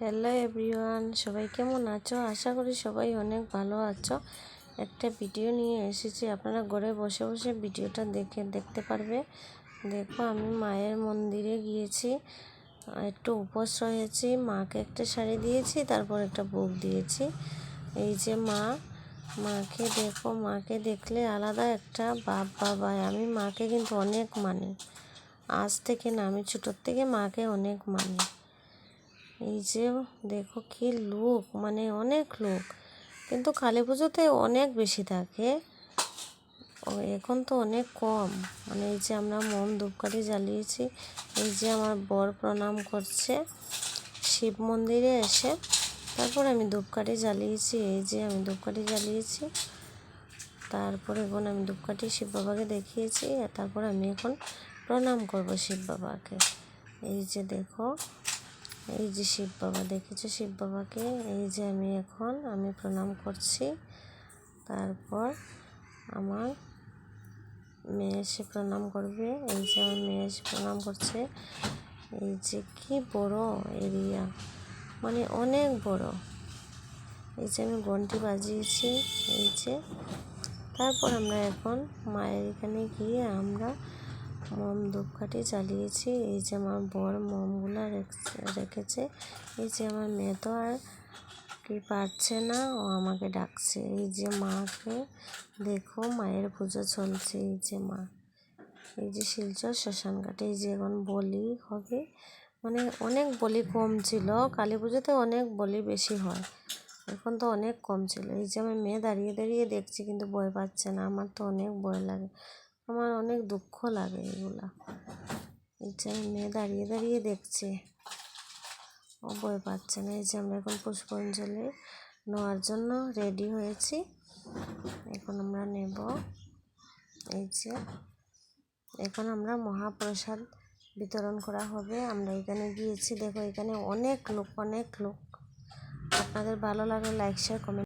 Hello everyone, সবাই কেমন আছো? আশা করি সবাই অনেক ভালো আছো। একটা ভিডিও নিয়ে এসেছি, আপনারা ঘরে বসে বসে ভিডিওটা দেখতে পারবে। দেখো, আমি মায়ের মন্দিরে গিয়েছি, একটু উপোস রয়েছি, মাকে একটা শাড়ি দিয়েছি, তারপর একটা বুক দিয়েছি। এই যে মাকে দেখো, মাকে দেখলে আলাদা একটা বাবা। আমি মাকে কিন্তু অনেক মানি, আজ থেকে না, আমি ছোটোর থেকে মাকে অনেক মানি। এই যে দেখো কি লোক, মানে অনেক লোক, কিন্তু কালী পুজোতে অনেক বেশি থাকে, এখন তো অনেক কম। মানে এই যে আমরা ধূপকাঠি জ্বালিয়েছি, এই যে আমার বর প্রণাম করছে শিব মন্দিরে এসে, তারপর আমি ধূপকাঠি জ্বালিয়েছি। এই যে আমি ধূপকাঠি জ্বালিয়েছি, তারপর এখন আমি ধূপকাঠি শিব বাবাকে দেখিয়েছি, তারপর আমি এখন প্রণাম করব শিব বাবাকে। এই যে দেখো, এই যে শিব বাবা, দেখেছো শিব বাবাকে? এই যে আমি প্রণাম করছি, তারপর আমার মেয়ে এসে প্রণাম করবে। এই যে আমার মেয়ে এসে প্রণাম করছে। এই যে কি বড় এরিয়া, মানে অনেক বড়। এই যে আমি ঘন্টি বাজিয়েছি। এই যে তারপর আমরা এখন মায়ের এখানে গিয়ে আমরা ধূপকাঠি জ্বালিয়েছি। এই যে আমার বর মোমগুলো রেখেছে। এই যে আমার মেয়ে তো আর কি পারছে না, ও আমাকে ডাকছে। এই যে মাকে দেখো, মায়ের পুজো চলছে। এই যে মা, এই যে শিলচর শ্মশানঘাটে, এই যে এখন বলি হবে, মানে অনেক বলি কম ছিল, কালী পুজোতে অনেক বলি বেশি হয়, এখন তো অনেক কম ছিল। এই যে আমার মেয়ে দাঁড়িয়ে দাঁড়িয়ে দেখছি, কিন্তু ভয় পাচ্ছে না। আমার তো অনেক ভয় লাগে, আমার অনেক দুঃখ লাগে এগুলা। এই যে আমার মেয়ে দাঁড়িয়ে দাঁড়িয়ে দেখছে, ও ভয় পাচ্ছে না। এই যে আমরা এখন পুষ্পাঞ্জলি নেওয়ার জন্য রেডি হয়েছি, এখন আমরা নেব। এই যে এখন আমরা মহাপ্রসাদ বিতরণ করা হবে। আমরা এখানে গিয়েছি, দেখো এখানে অনেক লোক। আপনাদের ভালো লাগলে লাইক শেয়ার কমেন্ট